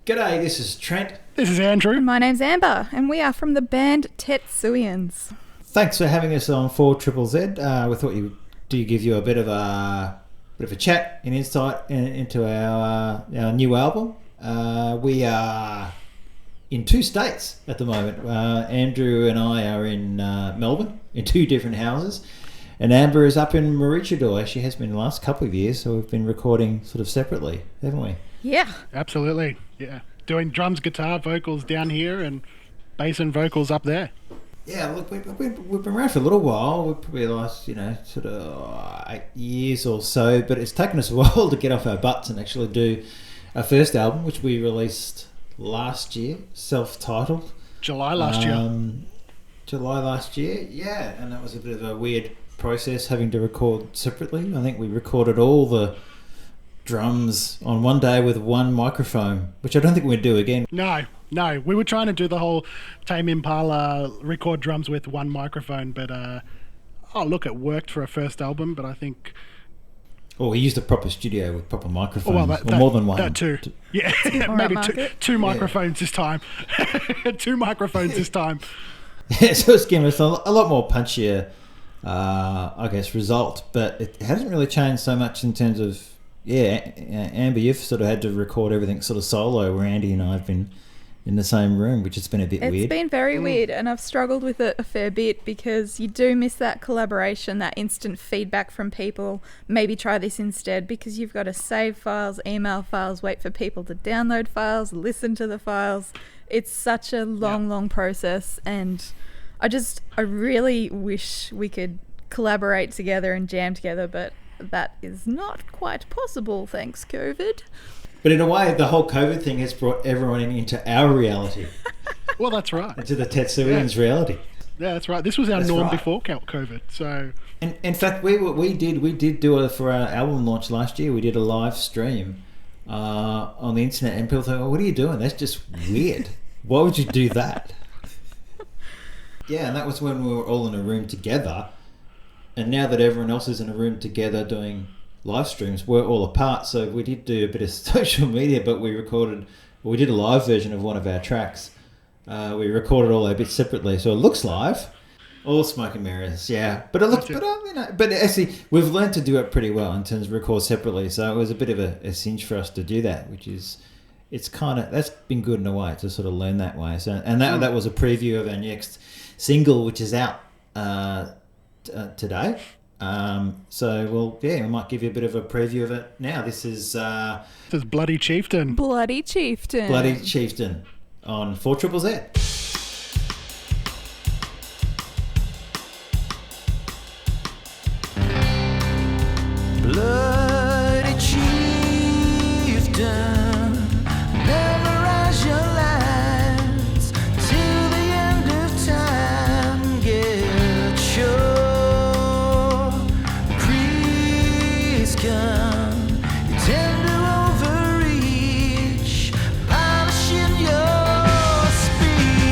G'day, this is Trent. This is Andrew. And my name's Amber, and we are from the band Tetsuians. Thanks for having us on 4ZZZ. We thought we'd give you a bit of a chat and insight into our new album. We are in 2 states at the moment. Andrew and I are in Melbourne, in 2 different houses. And Amber is up in Maroochydore. She has been the last couple of years, so we've been recording sort of separately, haven't we? Yeah. Absolutely, yeah. Doing drums, guitar, vocals down here and bass and vocals up there. Yeah, look, we've been around for a little while. We've probably last, sort of 8 years or so, but it's taken us a while to get off our butts and actually do our first album, which we released last year, self-titled. July last year, yeah, and that was a bit of a weird process having to record separately. I think we recorded all the drums on one day with one microphone, which I don't think we'd do again. No, we were trying to do the whole Tame Impala record drums with one microphone, but it worked for a first album, but I think... Well, we used a proper studio with proper microphones, or more than one. That too. Yeah, maybe two microphones this time. 2 microphones this time. Yeah, so it's given us a lot more punchier, I guess, result, but it hasn't really changed so much in terms of, Amber, you've sort of had to record everything sort of solo, where Andy and I have been in the same room, which has been a bit weird. It's been very weird, and I've struggled with it a fair bit because you do miss that collaboration, that instant feedback from people. Maybe try this instead, because you've got to save files, email files, wait for people to download files, listen to the files. It's such a long process, and I really wish we could collaborate together and jam together, but that is not quite possible, thanks COVID. But in a way, the whole COVID thing has brought everyone into our reality. Well, that's right. Into the Tetsuians' reality. Yeah, that's right. This was our norm before COVID. So, and in fact, we did do it for our album launch last year. We did a live stream on the internet, and people thought, "Oh, what are you doing? That's just weird. Why would you do that?" Yeah, and that was when we were all in a room together. And now that everyone else is in a room together doing live streams, we're all apart. So we did do a bit of social media, but we did a live version of one of our tracks. We recorded all our bits separately, so it looks live. All smoke and mirrors, yeah. But it looks, but actually, we've learned to do it pretty well in terms of record separately. So it was a bit of a cinch for us to do that, which is, that's been good in a way to sort of learn that way. So, and that was a preview of our next single, which is out today. We might give you a bit of a preview of it now. This is Bloody Chieftain. Bloody Chieftain. Bloody Chieftain on 4ZZZ. Bloody Chieftain, memorize your lines till the end of time. Get sure, crease come, you tend to overreach, polishing your speech.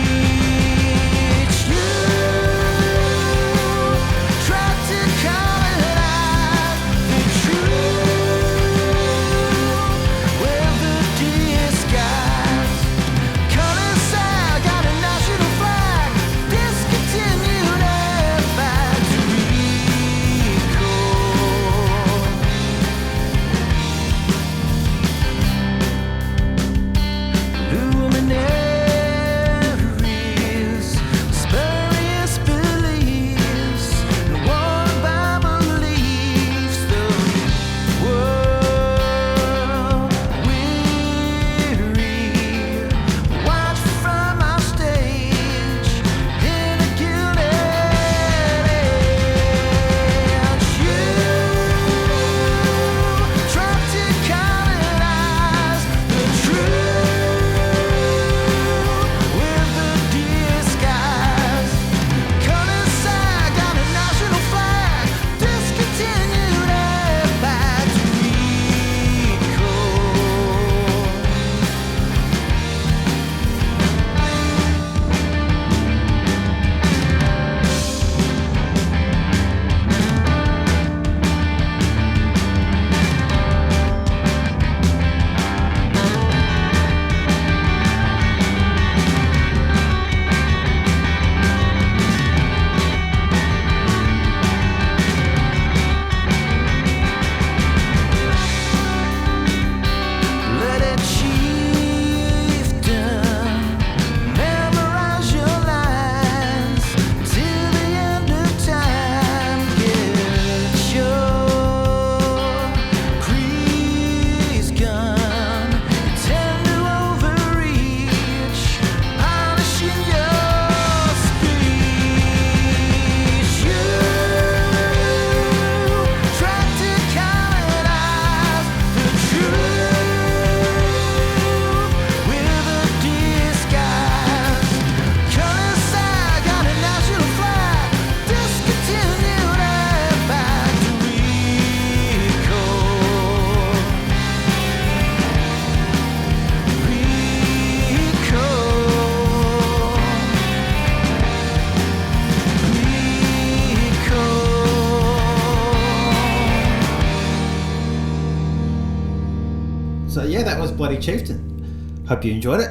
So yeah, that was Bloody Chieftain. Hope you enjoyed it.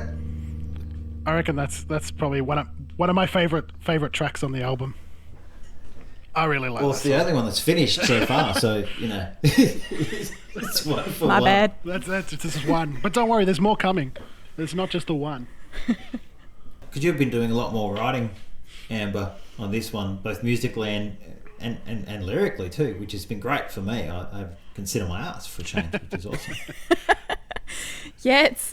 I reckon that's probably one of my favorite tracks on the album. I really like Well, that it's the only one that's finished so far, so you know. It's one for My one. bad. This is one. But don't worry, there's more coming. There's not just the one. Because you've been doing a lot more writing, Amber, on this one, both musically and lyrically too, which has been great for me. I consider my arts for a change, which is awesome. Yeah, it's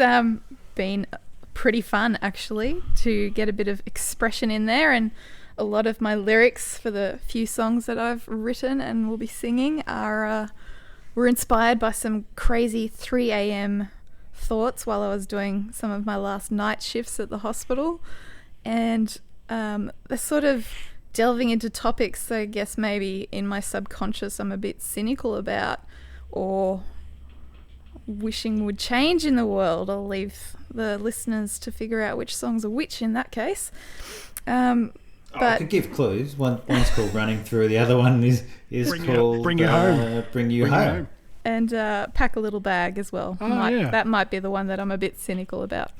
been pretty fun actually to get a bit of expression in there, and a lot of my lyrics for the few songs that I've written and will be singing were inspired by some crazy 3 a.m. thoughts while I was doing some of my last night shifts at the hospital, and they're sort of delving into topics I guess maybe in my subconscious I'm a bit cynical about or wishing would change in the world. I'll leave the listeners to figure out which songs are which in that case. I could give clues. One's called Running Through, the other one is called Bring You Home. Bring You Home. And Pack a Little Bag as well. Yeah. That might be the one that I'm a bit cynical about.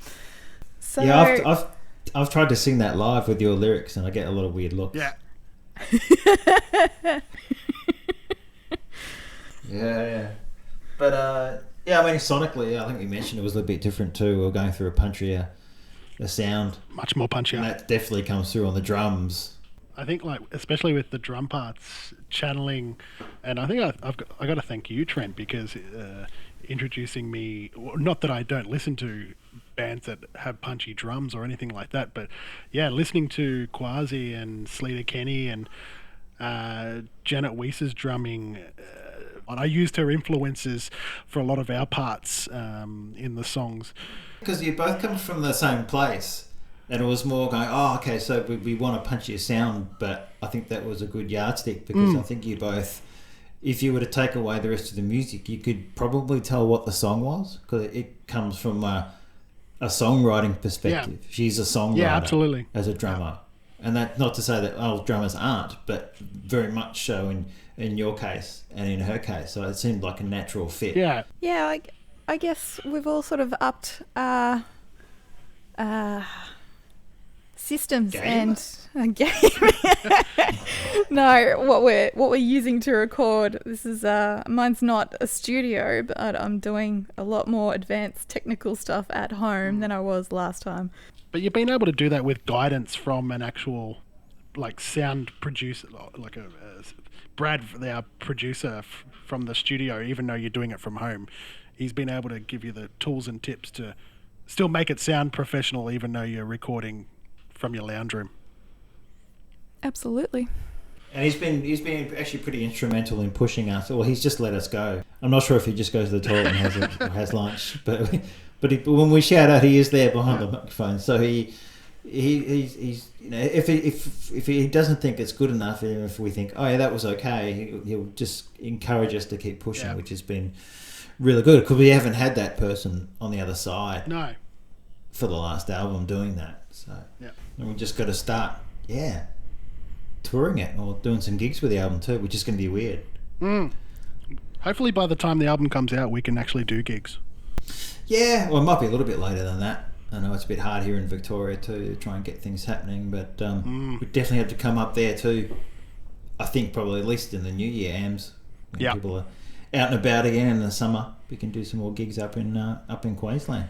So Yeah, I've tried to sing that live with your lyrics and I get a lot of weird looks. Yeah. Yeah. But yeah, I mean sonically I think we mentioned it was a little bit different too. We were going through a punchier sound. Much more punchier. And that definitely comes through on the drums. I think, like, especially with the drum parts, channeling, and I think I got to thank you, Trent, because introducing me. Not that I don't listen to bands that have punchy drums or anything like that, but yeah, listening to Quasi and Sleater Kenny and Janet Weiss's drumming. I used her influences for a lot of our parts in the songs. Because you both come from the same place. And it was more going, oh, okay, so we want a punchier sound, but I think that was a good yardstick because I think you both, if you were to take away the rest of the music, you could probably tell what the song was because it comes from a songwriting perspective. Yeah. She's a songwriter absolutely. As a drummer. Yeah. And that, not to say that all drummers aren't, but very much so in your case and in her case. So it seemed like a natural fit. Yeah. Yeah, I guess we've all sort of upped systems game? and game. No, what we're using to record. This is mine's not a studio, but I'm doing a lot more advanced technical stuff at home than I was last time. But you've been able to do that with guidance from an actual, like, sound producer, like a Brad, our producer from the studio. Even though you're doing it from home, he's been able to give you the tools and tips to still make it sound professional, even though you're recording from your lounge room. Absolutely. And he's been actually pretty instrumental in pushing us. Well, he's just let us go. I'm not sure if he just goes to the toilet and has lunch, but when we shout out, he is there behind the microphone. So he's you know, if he doesn't think it's good enough, even if we think, oh yeah, that was okay, he'll just encourage us to keep pushing, which has been really good because we haven't had that person on the other side. No. For the last album doing that, so and we just got to start touring it or doing some gigs with the album too, which is going to be weird. Hopefully by the time the album comes out we can actually do gigs. Yeah, well, it might be a little bit later than that. I know it's a bit hard here in Victoria too to try and get things happening, but we definitely have to come up there too. I think probably at least in the new year, AMS, when people are out and about again in the summer, we can do some more gigs up in Queensland.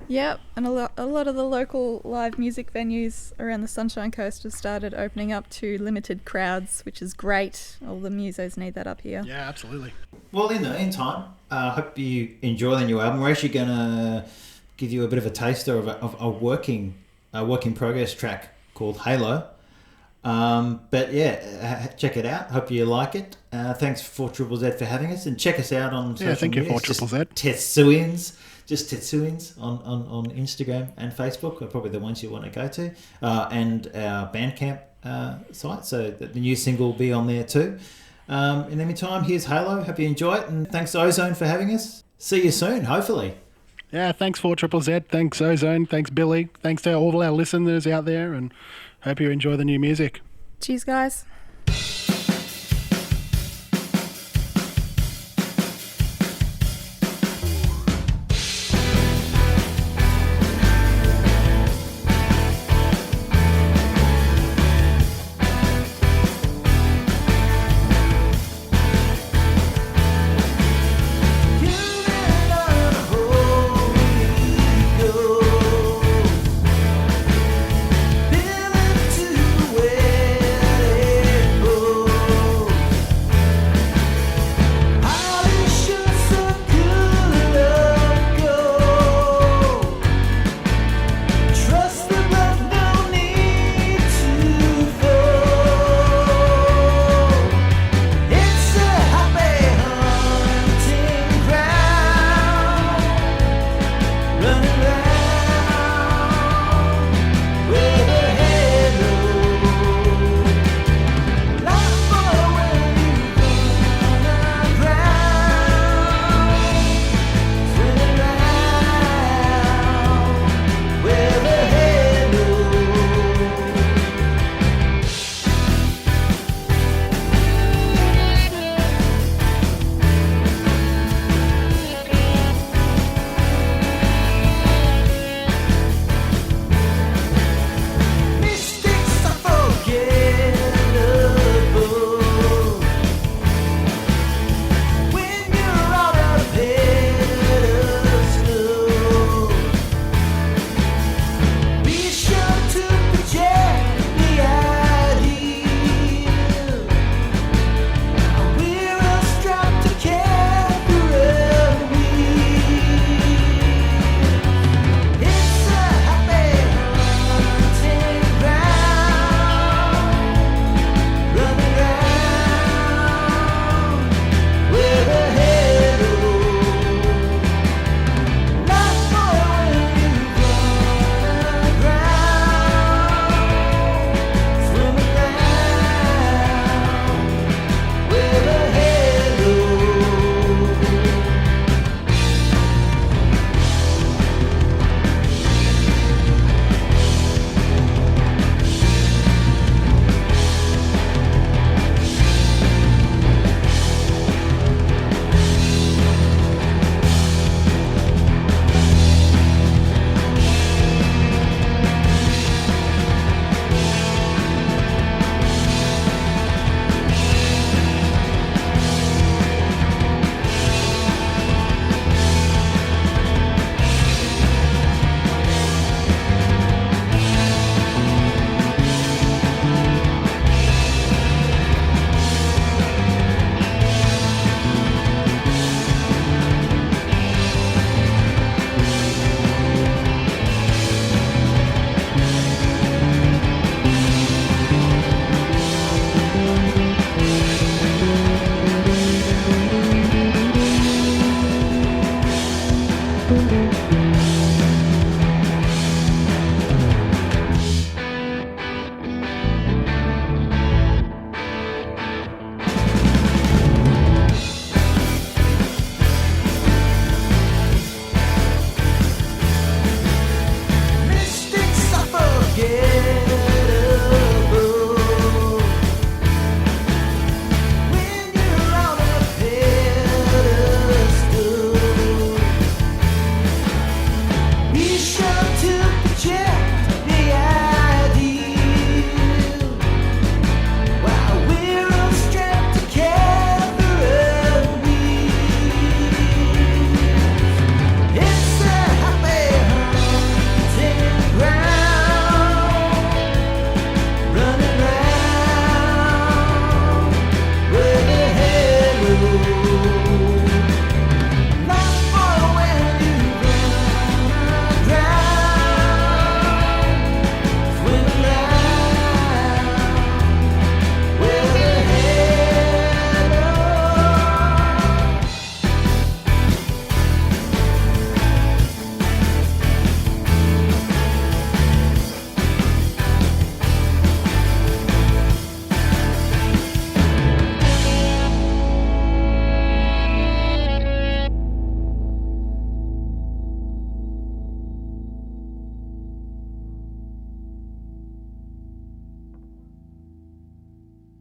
Yep, and a lot of the local live music venues around the Sunshine Coast have started opening up to limited crowds, which is great. All the musos need that up here. Yeah, absolutely. Well, in the meantime, I hope you enjoy the new album. We're actually going to give you a bit of a taster of a working progress track called Halo. But yeah, check it out. Hope you like it. Thanks for 4ZZZ for having us, and check us out on social media. Thank you 4ZZZ. Tetsuians. Just Tetsuians on Instagram and Facebook are probably the ones you want to go to, and our Bandcamp site. So the new single will be on there too. In the meantime, here's Halo. Hope you enjoy it, and thanks to Ozone for having us. See you soon, hopefully. Yeah, thanks 4ZZZ. Thanks Ozone. Thanks Billy. Thanks to all our listeners out there, and hope you enjoy the new music. Cheers, guys. Chieftain.